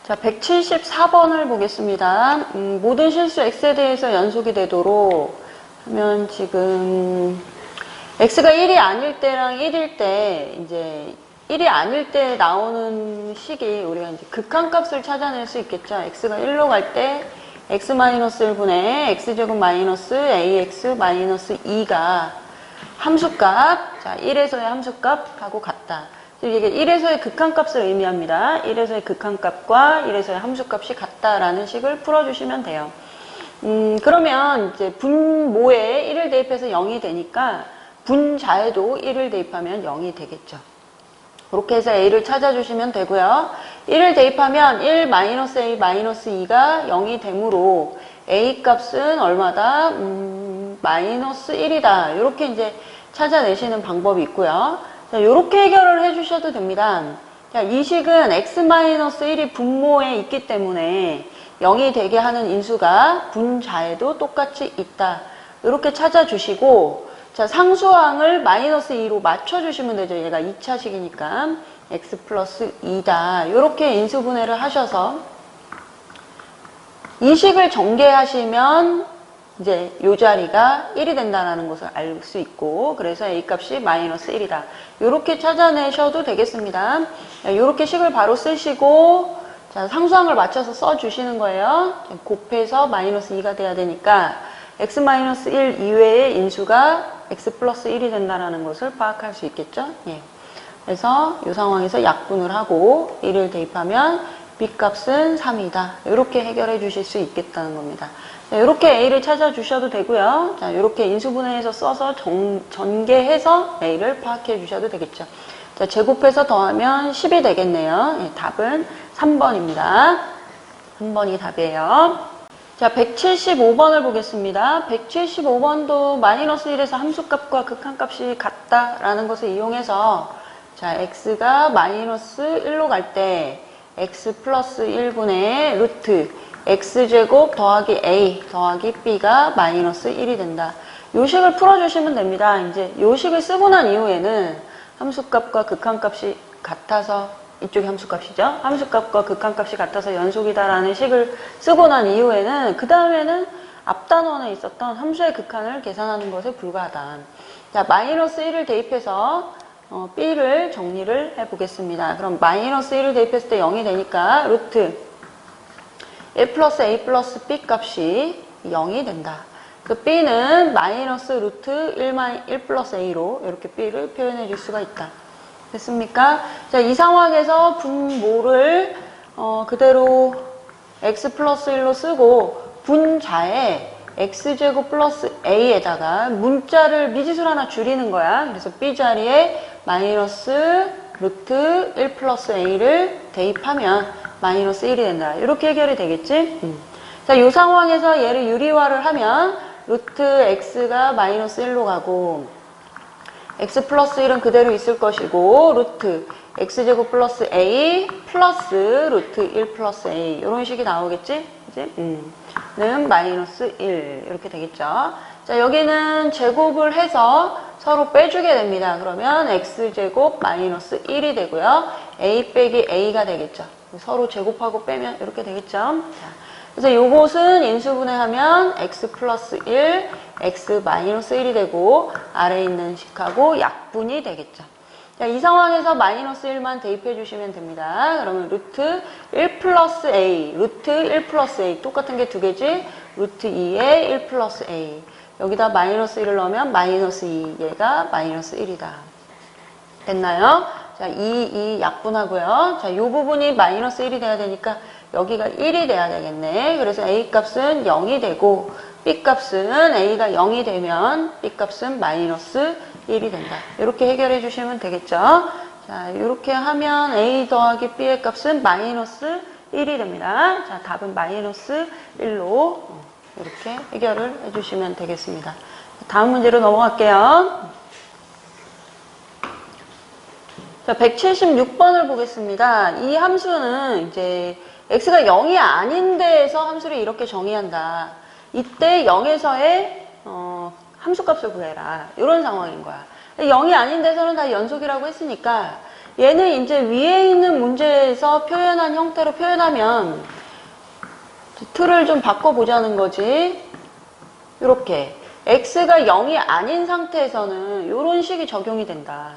자, 174번을 보겠습니다. 모든 실수 x에 대해서 연속이 되도록 하면 지금 x가 1이 아닐 때랑 1일 때 이제 1이 아닐 때 나오는 식이 우리가 이제 극한값을 찾아낼 수 있겠죠. x가 1로 갈 때 x-1분의 x제곱 마이너스 ax-2가 함수값, 자 1에서의 함수값하고 같다. 이게 1에서의 극한값을 의미합니다. 1에서의 극한값과 1에서의 함수값이 같다라는 식을 풀어주시면 돼요. 그러면 이제 분모에 1을 대입해서 0이 되니까 분자에도 1을 대입하면 0이 되겠죠. 그렇게 해서 a를 찾아주시면 되고요. 1을 대입하면 1-a-2가 0이 되므로 a 값은 얼마다? 마이너스 1이다. 이렇게 이제 찾아내시는 방법이 있고요. 자, 이렇게 해결을 해주셔도 됩니다. 자, 이 식은 x-1이 분모에 있기 때문에 0이 되게 하는 인수가 분자에도 똑같이 있다. 이렇게 찾아주시고, 자, 상수항을 마이너스 2로 맞춰주시면 되죠. 얘가 2차식이니까 x 플러스 2다. 이렇게 인수분해를 하셔서 이 식을 전개하시면 이제 이 자리가 1이 된다는 것을 알 수 있고, 그래서 a 값이 마이너스 1이다. 이렇게 찾아내셔도 되겠습니다. 이렇게 식을 바로 쓰시고, 자, 상수항을 맞춰서 써주시는 거예요. 곱해서 마이너스 2가 돼야 되니까 x-1 이외의 인수가 x 플러스 1이 된다는 것을 파악할 수 있겠죠. 예. 그래서 이 상황에서 약분을 하고 1을 대입하면 b 값은 3이다. 이렇게 해결해 주실 수 있겠다는 겁니다. 이렇게 a를 찾아주셔도 되고요. 자, 이렇게 인수분해해서 써서 전개해서 a를 파악해 주셔도 되겠죠. 자, 제곱해서 더하면 10이 되겠네요. 예, 답은 3번입니다. 3번이 답이에요. 자, 175번을 보겠습니다. 175번도 마이너스 1에서 함수값과 극한값이 같다라는 것을 이용해서 자, x가 마이너스 1로 갈 때 x 플러스 1분의 루트 x제곱 더하기 a 더하기 b가 마이너스 1이 된다. 요 식을 풀어주시면 됩니다. 이제 요 식을 쓰고 난 이후에는 함수값과 극한값이 같아서 이쪽이 함수값이죠. 함수값과 극한값이 같아서 연속이다라는 식을 쓰고 난 이후에는 그 다음에는 앞단원에 있었던 함수의 극한을 계산하는 것에 불과하다. 자, 마이너스 1을 대입해서 b를 정리를 해보겠습니다. 그럼 마이너스 1을 대입했을 때 0이 되니까 루트 1 플러스 a 플러스 b 값이 0이 된다. 그 b는 마이너스 루트 1 플러스 a로 이렇게 b를 표현해 줄 수가 있다. 됐습니까? 자, 이 상황에서 분모를 그대로 x 플러스 1로 쓰고 분자에 x제곱 플러스 a에다가 문자를 미지수를 하나 줄이는 거야. 그래서 b 자리에 마이너스 루트 1 플러스 a를 대입하면 마이너스 1이 된다. 이렇게 해결이 되겠지? 자, 이 상황에서 얘를 유리화를 하면 루트 x가 마이너스 1로 가고 x 플러스 1은 그대로 있을 것이고 루트 x제곱 플러스 a 플러스 루트 1 플러스 a 이런 식이 나오겠지? 그치? 는 마이너스 1 이렇게 되겠죠? 자, 여기는 제곱을 해서 서로 빼주게 됩니다. 그러면 x제곱 마이너스 1이 되고요. a 빼기 a가 되겠죠. 서로 제곱하고 빼면 이렇게 되겠죠. 자, 그래서 요것은 인수분해하면 x 플러스 1, x 마이너스 1이 되고 아래에 있는 식하고 약분이 되겠죠. 자, 이 상황에서 마이너스 1만 대입해 주시면 됩니다. 그러면 루트 1 플러스 a, 루트 1 플러스 a 똑같은 게 두 개지? 루트 2에 1 플러스 a 여기다 마이너스 1을 넣으면 마이너스 2 얘가 마이너스 1이다. 됐나요? 자, 2 약분하고요. 자, 이 부분이 마이너스 1이 돼야 되니까 여기가 1이 돼야 되겠네. 그래서 a 값은 0이 되고 b 값은 a가 0이 되면 b 값은 마이너스 1이 된다. 이렇게 해결해 주시면 되겠죠. 자, 이렇게 하면 a 더하기 b의 값은 마이너스 1이 됩니다. 자, 답은 마이너스 1로 이렇게 해결을 해주시면 되겠습니다. 다음 문제로 넘어갈게요. 자, 176번을 보겠습니다. 이 함수는 이제 x가 0이 아닌 데에서 함수를 이렇게 정의한다. 이때 0에서의 함수값을 구해라. 이런 상황인 거야. 0이 아닌 데서는 다 연속이라고 했으니까 얘는 이제 위에 있는 문제에서 표현한 형태로 표현하면 틀을 좀 바꿔보자는 거지. 이렇게 x가 0이 아닌 상태에서는 이런 식이 적용이 된다.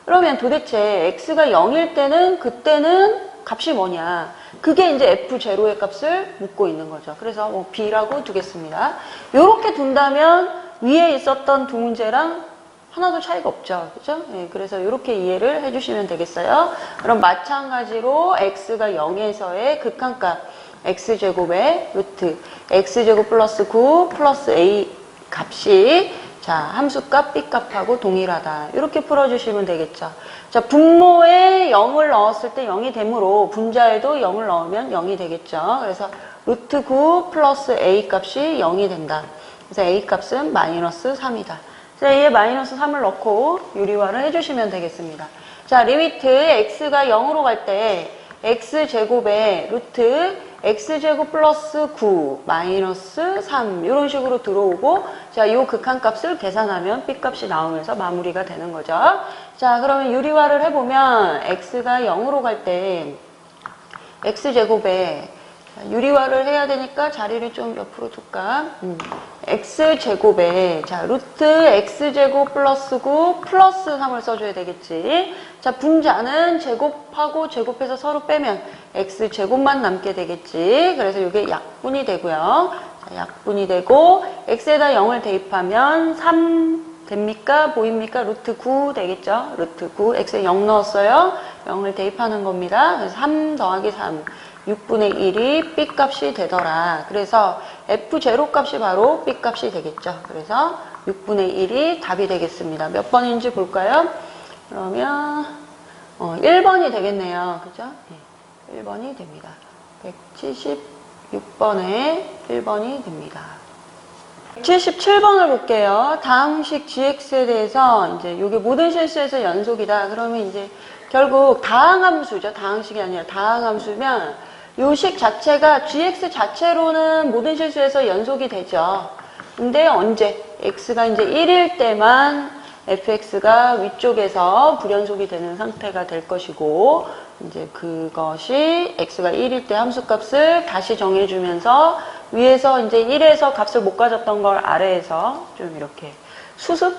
그러면 도대체 x가 0일 때는 그때는 값이 뭐냐? 그게 이제 f0의 값을 묻고 있는 거죠. 그래서 뭐 b라고 두겠습니다. 이렇게 둔다면 위에 있었던 두 문제랑 하나도 차이가 없죠. 그죠? 네, 그래서 이렇게 이해를 해주시면 되겠어요. 그럼 마찬가지로 x가 0에서의 극한값 x제곱의 루트 x제곱 플러스 9 플러스 a 값이 자 함수값 b값하고 동일하다. 이렇게 풀어주시면 되겠죠. 자 분모에 0을 넣었을 때 0이 되므로 분자에도 0을 넣으면 0이 되겠죠. 그래서 루트 9 플러스 a 값이 0이 된다. 그래서 a 값은 마이너스 3이다. 자, A에 마이너스 3을 넣고 유리화를 해주시면 되겠습니다. 자, 리미트 x가 0으로 갈 때 x제곱에 루트 x제곱 플러스 9 마이너스 3 이런 식으로 들어오고 자, 이 극한값을 계산하면 b값이 나오면서 마무리가 되는 거죠. 자, 그러면 유리화를 해보면 x가 0으로 갈 때 x제곱에 유리화를 해야 되니까 자리를 좀 옆으로 둘까? x제곱에 자 루트 x제곱 플러스 9 플러스 3을 써줘야 되겠지. 자 분자는 제곱하고 제곱해서 서로 빼면 x제곱만 남게 되겠지. 그래서 이게 약분이 되고요. 자, 약분이 되고 x에다 0을 대입하면 3 됩니까? 보입니까? 루트 9 되겠죠? 루트 9 x에 0 넣었어요. 0을 대입하는 겁니다. 그래서 3 더하기 3 6분의 1이 b값이 되더라. 그래서 f0 값이 바로 b값이 되겠죠. 그래서 6분의 1이 답이 되겠습니다. 몇 번인지 볼까요? 그러면 1번이 되겠네요. 그죠? 네, 1번이 됩니다. 176번에 1번이 됩니다. 77번을 볼게요. 다항식 gx에 대해서 이제 이게 모든 실수에서 연속이다. 그러면 이제 결국 다항함수죠. 다항식이 아니라 다항함수면 요 식 자체가 gx 자체로는 모든 실수에서 연속이 되죠. 근데 언제? x가 이제 1일 때만 fx가 위쪽에서 불연속이 되는 상태가 될 것이고 이제 그것이 x가 1일 때 함수값을 다시 정해주면서 위에서 이제 1에서 값을 못 가졌던 걸 아래에서 좀 이렇게 수습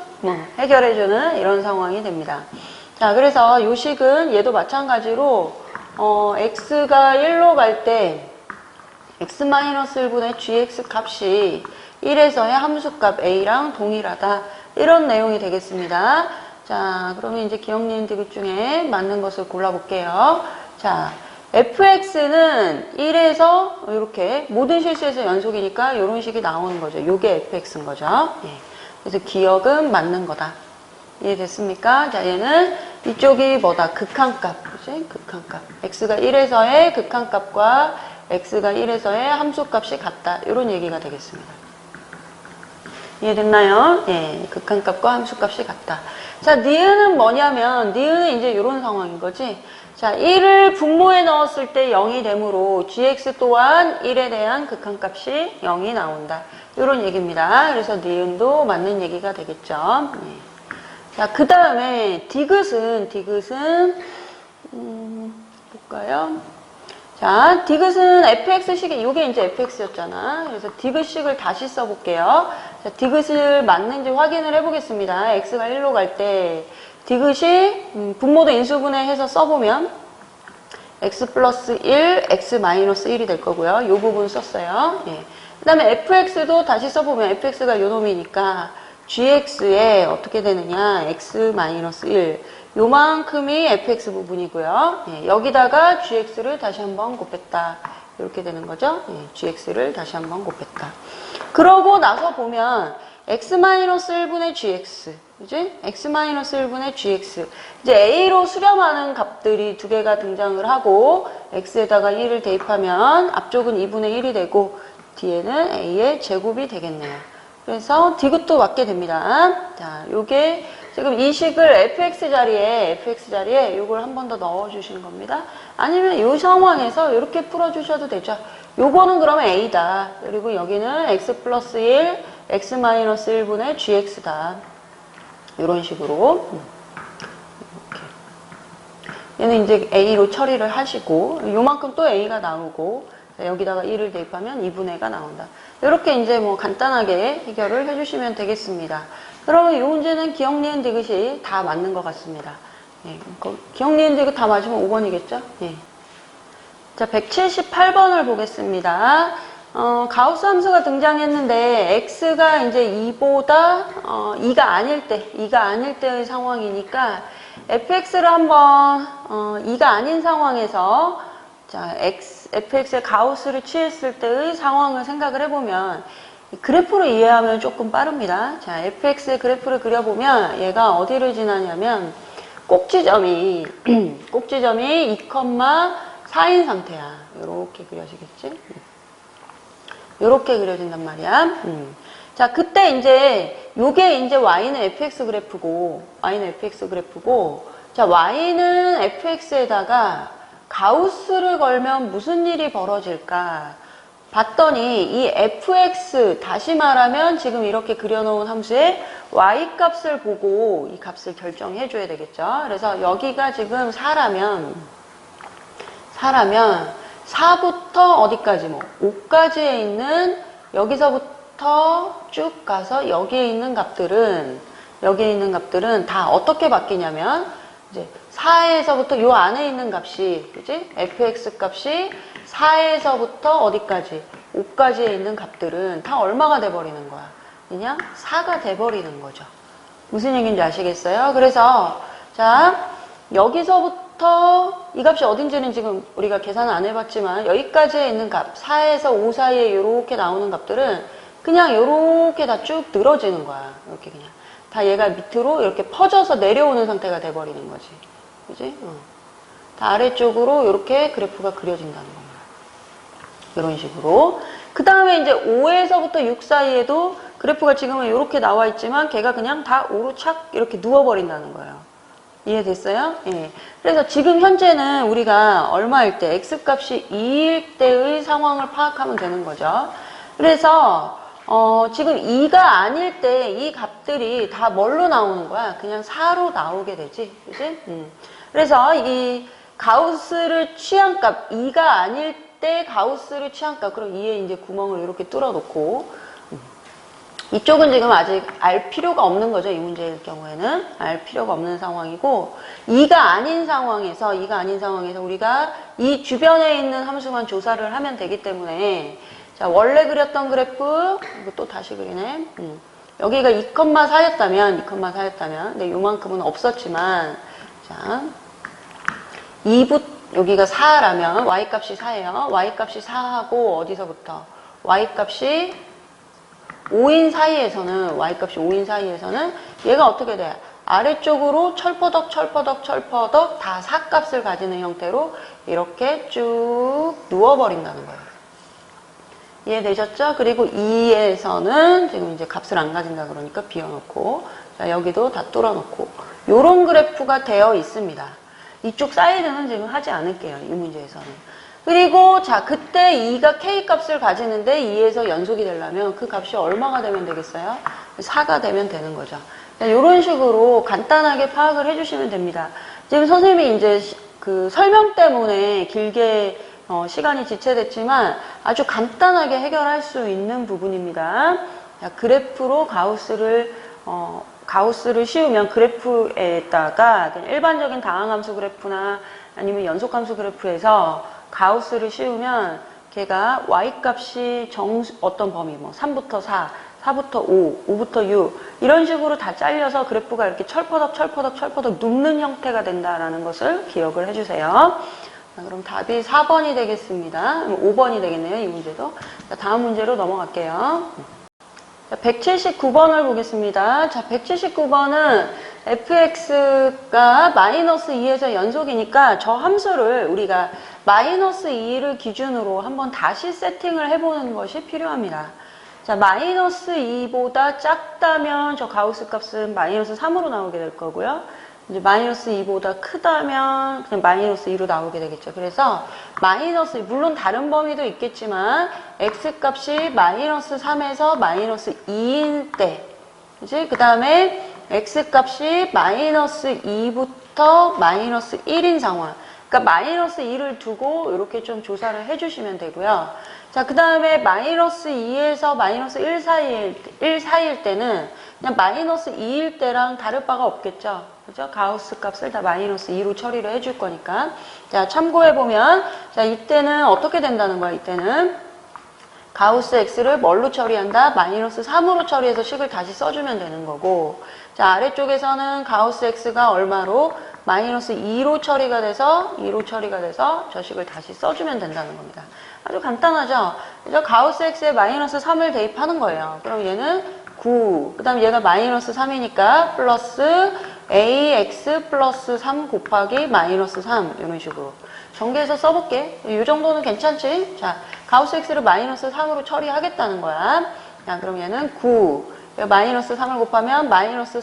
해결해주는 이런 상황이 됩니다. 자, 그래서 이 식은 얘도 마찬가지로 x가 1로 갈 때 x-1분의 gx 값이 1에서의 함수값 a랑 동일하다. 이런 내용이 되겠습니다. 자, 그러면 이제 기억니은 디귿 중에 맞는 것을 골라볼게요. 자, fx는 1에서 이렇게 모든 실수에서 연속이니까 이런 식이 나오는 거죠. 이게 fx인 거죠. 예. 그래서 기억은 맞는 거다. 이해됐습니까? 자, 얘는 이쪽이 뭐다? 극한값. 그치? 극한값. x가 1에서의 극한값과 x가 1에서의 함수값이 같다. 이런 얘기가 되겠습니다. 이해됐나요? 예, 극한값과 함수값이 같다. 자, 니은은 뭐냐면, 니은은 이제 이런 상황인 거지. 자, 1을 분모에 넣었을 때 0이 되므로 gx 또한 1에 대한 극한값이 0이 나온다. 이런 얘기입니다. 그래서 니은도 맞는 얘기가 되겠죠. 예. 자, 그 다음에 디귿은 볼까요? 자, 디귿은 fx식이 이게 이제 fx였잖아. 그래서 디귿식을 다시 써볼게요. 자, 디귿을 맞는지 확인을 해보겠습니다. x가 1로 갈 때 디귿이 분모도 인수분해해서 써보면 x 플러스 1, x 마이너스 1이 될 거고요. 이 부분 썼어요. 예. 그 다음에 fx도 다시 써보면 fx가 요 놈이니까 gx에 어떻게 되느냐, x-1 요만큼이 fx 부분이고요. 예, 여기다가 gx를 다시 한번 곱했다. 이렇게 되는 거죠. 예, gx를 다시 한번 곱했다. 그러고 나서 보면 x-1분의 gx, 그지? x-1분의 gx. 이제 a로 수렴하는 값들이 두 개가 등장을 하고 x에다가 1을 대입하면 앞쪽은 2분의 1이 되고 뒤에는 a의 제곱이 되겠네요. 그래서 디귿도 맞게 됩니다. 자, 요게 지금 이 식을 fx 자리에 요걸 한 번 더 넣어주시는 겁니다. 아니면 이 상황에서 이렇게 풀어주셔도 되죠. 요거는 그러면 a다. 그리고 여기는 x 플러스 1, x 마이너스 1분의 gx다. 이런 식으로. 이렇게. 얘는 이제 A로 처리를 하시고, 요만큼 또 A가 나오고, 여기다가 1을 대입하면 2분의 1가 나온다. 이렇게 이제 뭐 간단하게 해결을 해주시면 되겠습니다. 그러면 이 문제는 기억, 니은, 디귿이 다 맞는 것 같습니다. 예, 기억, 니은, 디귿 다 맞으면 5번이겠죠? 예. 자, 178번을 보겠습니다. 가우스 함수가 등장했는데 x가 이제 2보다 2가 아닐 때의 상황이니까 fx를 한번 2가 아닌 상황에서 자, fx의 가우스를 취했을 때의 상황을 생각을 해보면 그래프로 이해하면 조금 빠릅니다. 자, fx의 그래프를 그려보면 얘가 어디를 지나냐면 꼭지점이 2,4인 상태야. 이렇게 그려지겠지? 이렇게 그려진단 말이야. 자, 그때 이제 요게 이제 y는 fx 그래프고 자, y는 fx에다가 가우스를 걸면 무슨 일이 벌어질까? 봤더니 이 fx, 다시 말하면 지금 이렇게 그려놓은 함수의 y 값을 보고 이 값을 결정해 줘야 되겠죠. 그래서 여기가 지금 4라면 4부터 어디까지 5까지에 있는 여기서부터 쭉 가서 여기에 있는 값들은 다 어떻게 바뀌냐면 이제 4에서부터 요 안에 있는 값이 그지? fx 값이 4에서부터 어디까지? 5까지에 있는 값들은 다 얼마가 돼버리는 거야? 그냥 4가 돼버리는 거죠. 무슨 얘기인지 아시겠어요? 그래서 자, 여기서부터 이 값이 어딘지는 지금 우리가 계산 안 해봤지만 여기까지에 있는 값 4에서 5 사이에 이렇게 나오는 값들은 그냥 이렇게 다 쭉 늘어지는 거야. 이렇게 그냥 다 얘가 밑으로 이렇게 퍼져서 내려오는 상태가 돼버리는 거지. 그지? 다 아래쪽으로 이렇게 그래프가 그려진다는 겁니다. 이런 식으로. 그 다음에 이제 5에서부터 6 사이에도 그래프가 지금은 이렇게 나와 있지만 걔가 그냥 다 5로 착 이렇게 누워버린다는 거예요. 이해됐어요? 예. 그래서 지금 현재는 우리가 얼마일 때, x값이 2일 때의 상황을 파악하면 되는 거죠. 그래서 지금 2가 아닐 때 이 값들이 다 뭘로 나오는 거야? 그냥 4로 나오게 되지. 그치? 그래서 이 가우스를 취한 값, 2가 아닐 때 가우스를 취한 값, 그럼 2에 이제 구멍을 이렇게 뚫어 놓고, 이쪽은 지금 아직 알 필요가 없는 거죠. 이 문제일 경우에는. 알 필요가 없는 상황이고, 2가 아닌 상황에서 우리가 이 주변에 있는 함수만 조사를 하면 되기 때문에, 자, 원래 그렸던 그래프, 이거 또 다시 그리네. 여기가 2,4였다면, 근데 요만큼은 없었지만, 자, 여기가 4라면, y값이 4예요. y값이 4하고, 어디서부터? y값이 5인 사이에서는 얘가 어떻게 돼? 아래쪽으로 철퍼덕 다 4값을 가지는 형태로 이렇게 쭉 누워버린다는 거예요. 이해되셨죠? 그리고 2에서는 지금 이제 값을 안 가진다 그러니까 비워놓고, 자, 여기도 다 뚫어놓고, 요런 그래프가 되어 있습니다. 이쪽 사이드는 지금 하지 않을게요. 이 문제에서는. 그리고 자, 그때 2가 k 값을 가지는데 2에서 연속이 되려면 그 값이 얼마가 되면 되겠어요? 4가 되면 되는 거죠. 이런 식으로 간단하게 파악을 해주시면 됩니다. 지금 선생님이 이제 그 설명 때문에 길게 시간이 지체됐지만 아주 간단하게 해결할 수 있는 부분입니다. 자, 그래프로 가우스를 씌우면 그래프에다가 일반적인 다항함수 그래프나 아니면 연속함수 그래프에서 가우스를 씌우면 걔가 y값이 어떤 범위, 3부터 4, 4부터 5, 5부터 6 이런 식으로 다 잘려서 그래프가 이렇게 철퍼덕 눕는 형태가 된다라는 것을 기억을 해주세요. 자, 그럼 답이 4번이 되겠습니다. 5번이 되겠네요, 이 문제도. 자, 다음 문제로 넘어갈게요. 179번을 보겠습니다. 자, 179번은 fx가 마이너스 2에서 연속이니까 저 함수를 우리가 마이너스 2를 기준으로 한번 다시 세팅을 해보는 것이 필요합니다. 자, 마이너스 2보다 작다면 저 가우스 값은 마이너스 3으로 나오게 될 거고요. 이제 마이너스 2보다 크다면 그냥 마이너스 2로 나오게 되겠죠. 그래서 마이너스, 물론 다른 범위도 있겠지만 x 값이 마이너스 3에서 마이너스 2일 때, 그치? 그 다음에 x 값이 마이너스 2부터 0부터 마이너스 1인 상황. 그러니까 마이너스 2를 두고 이렇게 좀 조사를 해주시면 되고요. 자, 그 다음에 마이너스 2에서 마이너스 1 사이일 때는 그냥 마이너스 2일 때랑 다를 바가 없겠죠. 그죠? 가우스 값을 다 마이너스 2로 처리를 해줄 거니까. 자, 참고해보면, 자, 이때는 어떻게 된다는 거야, 이때는. 가우스 x를 뭘로 처리한다? 마이너스 3으로 처리해서 식을 다시 써주면 되는 거고, 자, 아래쪽에서는 가우스 x가 얼마로? 마이너스 2로 처리가 돼서 저 식을 다시 써주면 된다는 겁니다. 아주 간단하죠? 그래서 가우스 x에 마이너스 3을 대입하는 거예요. 그럼 얘는 9, 그 다음 얘가 마이너스 3이니까 플러스 ax 플러스 3 곱하기 마이너스 3 이런 식으로 전개해서 써볼게. 이 정도는 괜찮지? 자, 가우스 x를 마이너스 3으로 처리하겠다는 거야. 자, 그럼 얘는 9, 마이너스 3을 곱하면 마이너스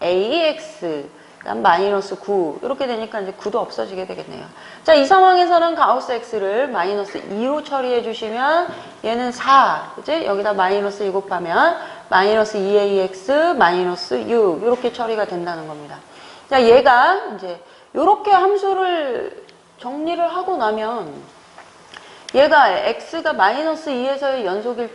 3ax, 그다음 마이너스 9 이렇게 되니까 이제 9도 없어지게 되겠네요. 자, 이 상황에서는 가우스 x를 마이너스 2로 처리해 주시면 얘는 4, 그치? 여기다 마이너스 2 곱하면 마이너스 2ax 마이너스 6 이렇게 처리가 된다는 겁니다. 자, 얘가 이제 이렇게 함수를 정리를 하고 나면 얘가 x가 마이너스 2에서의 연속일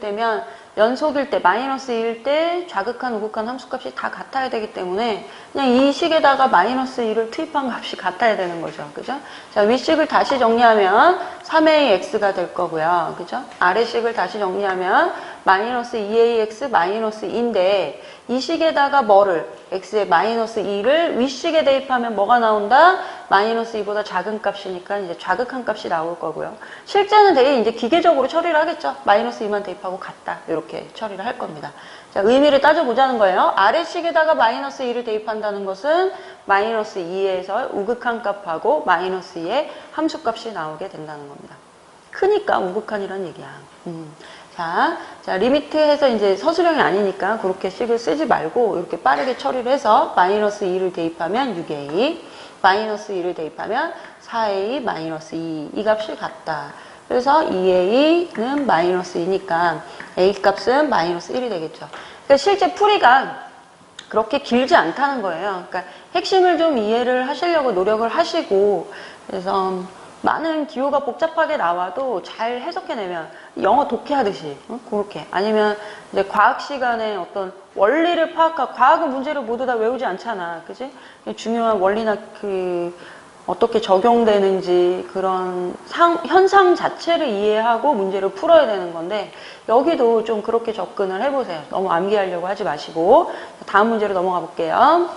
때 마이너스 2일 때 좌극한 우극한 함수값이 다 같아야 되기 때문에 그냥 이 식에다가 마이너스 2를 투입한 값이 같아야 되는 거죠. 그죠? 자, 윗식을 다시 정리하면 3ax가 될 거고요. 그죠? 아래식을 다시 정리하면 마이너스 2ax 마이너스 2인데 이 식에다가 뭐를 x에 마이너스 2를 윗식에 대입하면 뭐가 나온다? 마이너스 2보다 작은 값이니까 이제 좌극한 값이 나올 거고요. 실제는 되게 이제 기계적으로 처리를 하겠죠. 마이너스 2만 대입하고 같다. 이렇게 처리를 할 겁니다. 자, 의미를 따져보자는 거예요. 아래식에다가 마이너스 2를 대입한다는 것은 마이너스 2에서 우극한 값하고 마이너스 2의 함수값이 나오게 된다는 겁니다. 크니까 우극한이란 얘기야. 자, 리미트 해서 이제 서술형이 아니니까 그렇게 식을 쓰지 말고 이렇게 빠르게 처리를 해서 마이너스 2를 대입하면 6a, 마이너스 2를 대입하면 4a 마이너스 2, 이 값이 같다. 그래서 2a는 마이너스 2니까 a 값은 마이너스 1이 되겠죠. 그러니까 실제 풀이가 그렇게 길지 않다는 거예요. 그러니까 핵심을 좀 이해를 하시려고 노력을 하시고, 그래서 많은 기호가 복잡하게 나와도 잘 해석해내면 영어 독해하듯이 그렇게, 아니면 이제 과학 시간에 어떤 원리를 파악하고, 과학은 문제를 모두 다 외우지 않잖아, 그지? 중요한 원리나 어떻게 적용되는지 그런 현상 자체를 이해하고 문제를 풀어야 되는 건데, 여기도 좀 그렇게 접근을 해보세요. 너무 암기하려고 하지 마시고. 다음 문제로 넘어가 볼게요.